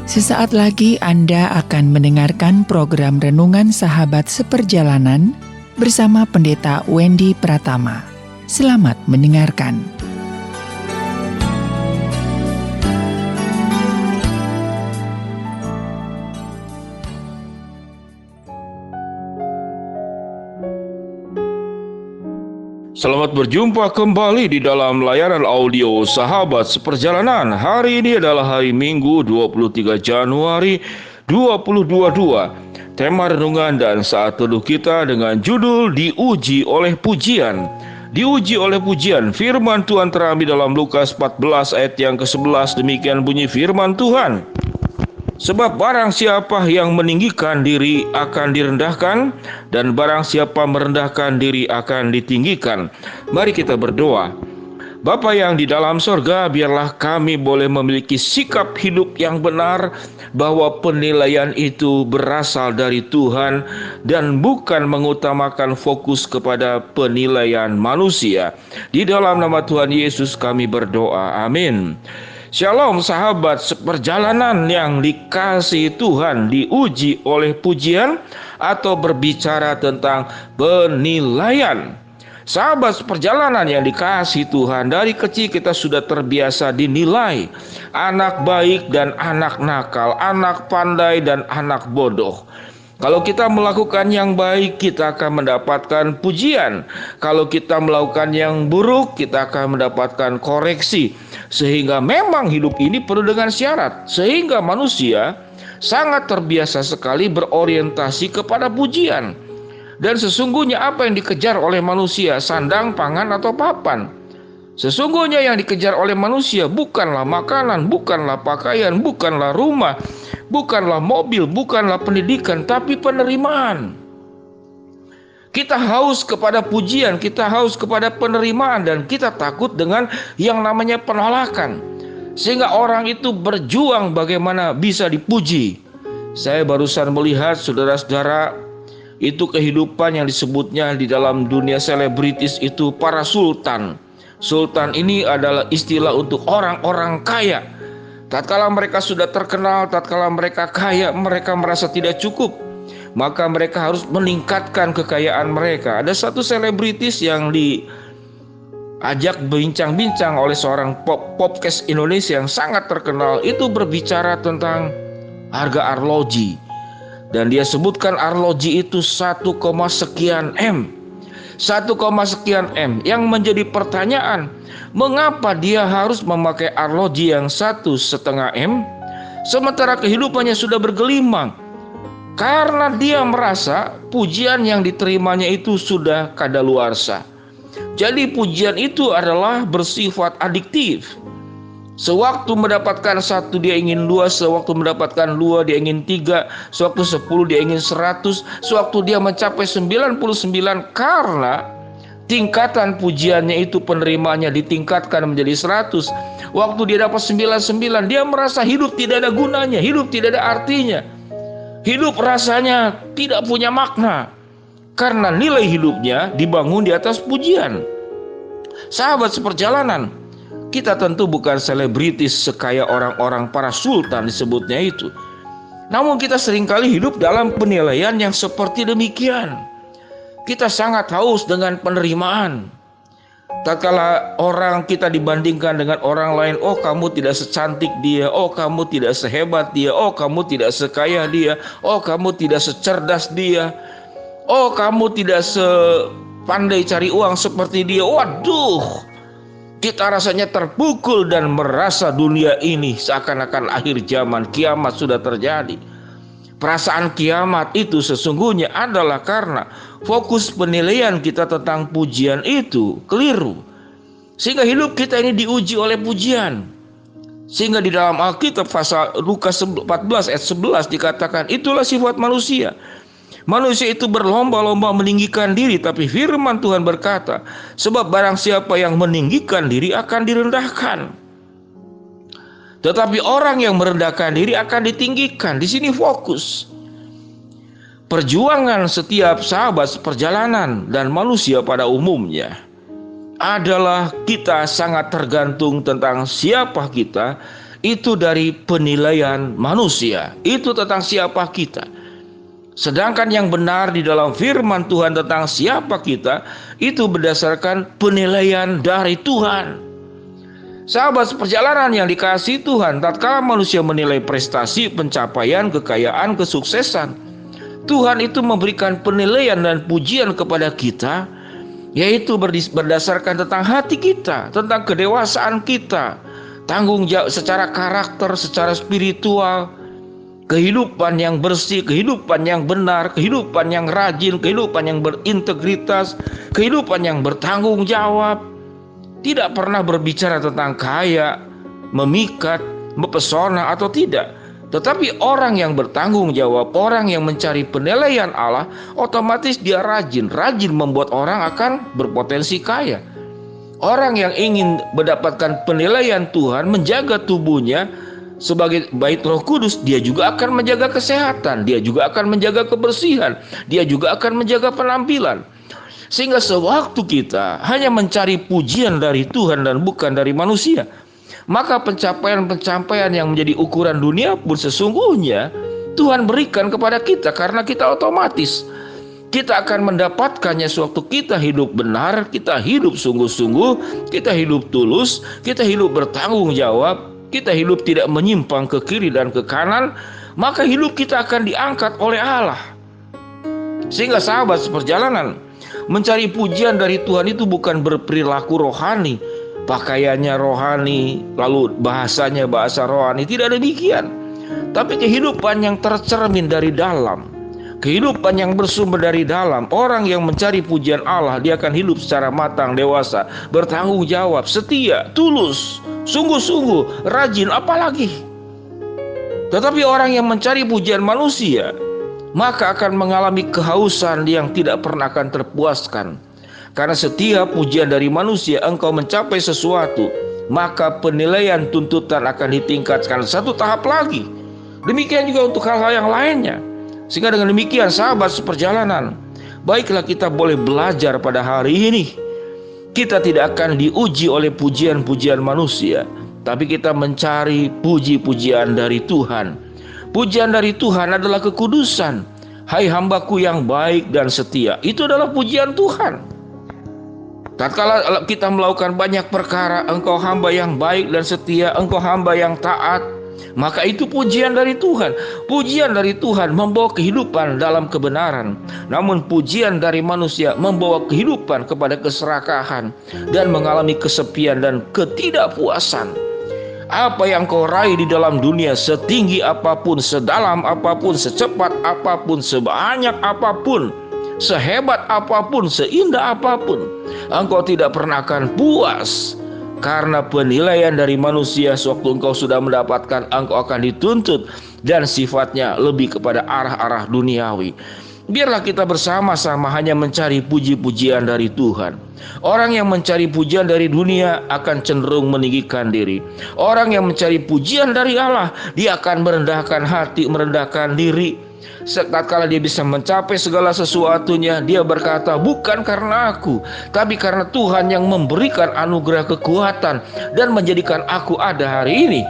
Sesaat lagi Anda akan mendengarkan program Renungan Sahabat Seperjalanan bersama Pendeta Wendy Pratama. Selamat mendengarkan. Selamat berjumpa kembali di dalam layanan audio Sahabat Seperjalanan. Hari ini adalah hari Minggu 23 Januari 2022. Tema renungan dan saat teduh kita dengan judul Diuji oleh Pujian. Diuji oleh pujian. Firman Tuhan terambil dalam Lukas 14 ayat yang ke-11. Demikian bunyi firman Tuhan. Sebab barang siapa yang meninggikan diri akan direndahkan, dan barang siapa merendahkan diri akan ditinggikan. Mari kita berdoa. Bapa yang di dalam sorga, biarlah kami boleh memiliki sikap hidup yang benar, bahwa penilaian itu berasal dari Tuhan dan bukan mengutamakan fokus kepada penilaian manusia. Di dalam nama Tuhan Yesus kami berdoa. Amin. Shalom sahabat seperjalanan yang dikasihi Tuhan. Diuji oleh pujian atau berbicara tentang penilaian. Sahabat seperjalanan yang dikasihi Tuhan, dari kecil kita sudah terbiasa dinilai. Anak baik dan anak nakal, anak pandai dan anak bodoh. Kalau kita melakukan yang baik, kita akan mendapatkan pujian. Kalau kita melakukan yang buruk, kita akan mendapatkan koreksi. Sehingga memang hidup ini penuh dengan syarat. Sehingga manusia sangat terbiasa sekali berorientasi kepada pujian. Dan sesungguhnya apa yang dikejar oleh manusia, sandang, pangan, atau papan. Sesungguhnya yang dikejar oleh manusia bukanlah makanan, bukanlah pakaian, bukanlah rumah, bukanlah mobil, bukanlah pendidikan, tapi penerimaan. Kita haus kepada pujian, kita haus kepada penerimaan, dan kita takut dengan yang namanya penolakan. Sehingga orang itu berjuang bagaimana bisa dipuji. Saya barusan melihat saudara-saudara, itu kehidupan yang disebutnya di dalam dunia selebritis itu para sultan. Sultan ini adalah istilah untuk orang-orang kaya. Tatkala mereka sudah terkenal, tatkala mereka kaya, mereka merasa tidak cukup. Maka mereka harus meningkatkan kekayaan mereka. Ada satu selebritis yang diajak bincang-bincang oleh seorang podcast Indonesia yang sangat terkenal. Itu berbicara tentang harga arloji. Dan dia sebutkan arloji itu 1, sekian M. 1, sekian M. Yang menjadi pertanyaan, mengapa dia harus memakai arloji yang 1,5 M sementara kehidupannya sudah bergelimang? Karena dia merasa pujian yang diterimanya itu sudah kadaluarsa. Jadi pujian itu adalah bersifat adiktif. Sewaktu mendapatkan 1 dia ingin 2, sewaktu mendapatkan 2 dia ingin 3, sewaktu 10 dia ingin 100, sewaktu dia mencapai 99, karena tingkatan pujiannya itu penerimaannya ditingkatkan menjadi 100. Waktu dia dapat 99, dia merasa hidup tidak ada gunanya, hidup tidak ada artinya. Hidup rasanya tidak punya makna, karena nilai hidupnya dibangun di atas pujian. Sahabat seperjalanan, kita tentu bukan selebritis sekaya orang-orang para sultan disebutnya itu. Namun kita seringkali hidup dalam penilaian yang seperti demikian. Kita sangat haus dengan penerimaan. Tatkala orang kita dibandingkan dengan orang lain, oh kamu tidak secantik dia, oh kamu tidak sehebat dia, oh kamu tidak sekaya dia, oh kamu tidak secerdas dia, oh kamu tidak sepandai cari uang seperti dia. Waduh, kita rasanya terpukul dan merasa dunia ini seakan-akan akhir zaman, kiamat sudah terjadi. Perasaan kiamat itu sesungguhnya adalah karena fokus penilaian kita tentang pujian itu keliru. Sehingga hidup kita ini diuji oleh pujian. Sehingga di dalam Alkitab pasal Lukas 14 ayat 11 dikatakan, itulah sifat manusia. Manusia itu berlomba-lomba meninggikan diri, tapi firman Tuhan berkata, sebab barang siapa yang meninggikan diri akan direndahkan. Tetapi orang yang merendahkan diri akan ditinggikan. Di sini fokus. Perjuangan setiap sahabat seperjalanan dan manusia pada umumnya adalah kita sangat tergantung tentang siapa kita itu dari penilaian manusia. Itu tentang siapa kita. Sedangkan yang benar di dalam firman Tuhan tentang siapa kita, itu berdasarkan penilaian dari Tuhan. Sahabat seperjalanan yang dikasihi Tuhan, tatkala manusia menilai prestasi, pencapaian, kekayaan, kesuksesan, Tuhan itu memberikan penilaian dan pujian kepada kita, yaitu berdasarkan tentang hati kita, tentang kedewasaan kita, tanggung jawab secara karakter, secara spiritual, kehidupan yang bersih, kehidupan yang benar, kehidupan yang rajin, kehidupan yang berintegritas, kehidupan yang bertanggung jawab. Tidak pernah berbicara tentang kaya, memikat, mempesona atau tidak. Tetapi orang yang bertanggung jawab, orang yang mencari penilaian Allah, otomatis dia rajin membuat orang akan berpotensi kaya. Orang yang ingin mendapatkan penilaian Tuhan, menjaga tubuhnya sebagai bait Roh Kudus, dia juga akan menjaga kesehatan, dia juga akan menjaga kebersihan, dia juga akan menjaga penampilan. Sehingga sewaktu kita hanya mencari pujian dari Tuhan dan bukan dari manusia, maka pencapaian-pencapaian yang menjadi ukuran dunia pun sesungguhnya Tuhan berikan kepada kita, karena kita otomatis kita akan mendapatkannya sewaktu kita hidup benar, kita hidup sungguh-sungguh, kita hidup tulus, kita hidup bertanggung jawab, kita hidup tidak menyimpang ke kiri dan ke kanan, maka hidup kita akan diangkat oleh Allah. Sehingga sahabat seperjalanan, mencari pujian dari Tuhan itu bukan berperilaku rohani, pakaiannya rohani, lalu bahasanya bahasa rohani, tidak demikian. Tapi kehidupan yang tercermin dari dalam, kehidupan yang bersumber dari dalam. Orang yang mencari pujian Allah, dia akan hidup secara matang, dewasa, bertanggung jawab, setia, tulus, sungguh-sungguh, rajin, apalagi. Tetapi orang yang mencari pujian manusia, maka akan mengalami kehausan yang tidak pernah akan terpuaskan. Karena setiap pujian dari manusia, engkau mencapai sesuatu, maka penilaian tuntutan akan ditingkatkan satu tahap lagi. Demikian juga untuk hal-hal yang lainnya. Sehingga dengan demikian sahabat seperjalanan, baiklah kita boleh belajar pada hari ini. Kita tidak akan diuji oleh pujian-pujian manusia, tapi kita mencari puji-pujian dari Tuhan. Pujian dari Tuhan adalah kekudusan. Hai hambaku yang baik dan setia. Itu adalah pujian Tuhan. Tatkala kita melakukan banyak perkara, engkau hamba yang baik dan setia, engkau hamba yang taat, maka itu pujian dari Tuhan. Pujian dari Tuhan membawa kehidupan dalam kebenaran. Namun pujian dari manusia membawa kehidupan kepada keserakahan dan mengalami kesepian dan ketidakpuasan. Apa yang kau raih di dalam dunia, setinggi apapun, sedalam apapun, secepat apapun, sebanyak apapun, sehebat apapun, seindah apapun, engkau tidak pernah akan puas. Karena penilaian dari manusia sewaktu engkau sudah mendapatkan, engkau akan dituntut dan sifatnya lebih kepada arah-arah duniawi. Biarlah kita bersama-sama hanya mencari puji-pujian dari Tuhan. Orang yang mencari pujian dari dunia akan cenderung meninggikan diri. Orang yang mencari pujian dari Allah, dia akan merendahkan hati, merendahkan diri. Tatkala dia bisa mencapai segala sesuatunya, dia berkata, bukan karena aku, tapi karena Tuhan yang memberikan anugerah kekuatan dan menjadikan aku ada hari ini.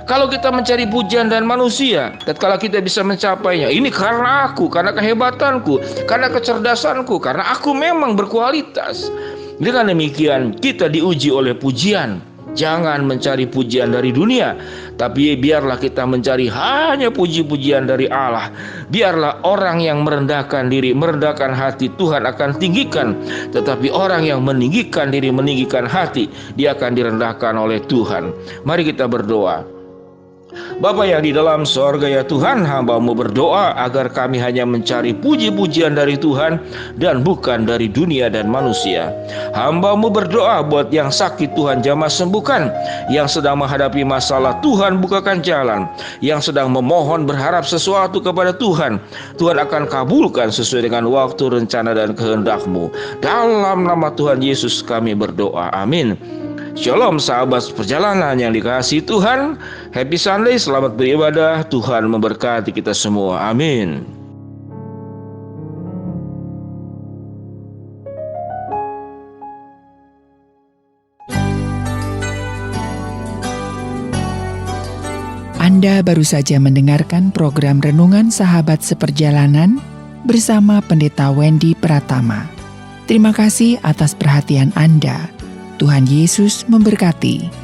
Kalau kita mencari pujian dan manusia, tatkala kita bisa mencapainya, ini karena aku, karena kehebatanku, karena kecerdasanku, karena aku memang berkualitas. Dengan demikian kita diuji oleh pujian. Jangan mencari pujian dari dunia, tapi biarlah kita mencari hanya puji-pujian dari Allah. Biarlah orang yang merendahkan diri, merendahkan hati, Tuhan akan tinggikan. Tetapi orang yang meninggikan diri, meninggikan hati, dia akan direndahkan oleh Tuhan. Mari kita berdoa. Bapa yang di dalam sorga, ya Tuhan, hamba-Mu berdoa agar kami hanya mencari puji-pujian dari Tuhan dan bukan dari dunia dan manusia. Hamba-Mu berdoa buat yang sakit, Tuhan jamah sembuhkan. Yang sedang menghadapi masalah, Tuhan bukakan jalan. Yang sedang memohon berharap sesuatu kepada Tuhan, Tuhan akan kabulkan sesuai dengan waktu, rencana dan kehendak-Mu. Dalam nama Tuhan Yesus kami berdoa, amin. Shalom sahabat perjalanan yang dikasihi Tuhan. Happy Sunday, selamat beribadah. Tuhan memberkati kita semua. Amin. Anda baru saja mendengarkan program Renungan Sahabat Seperjalanan bersama Pendeta Wendy Pratama. Terima kasih atas perhatian Anda. Tuhan Yesus memberkati.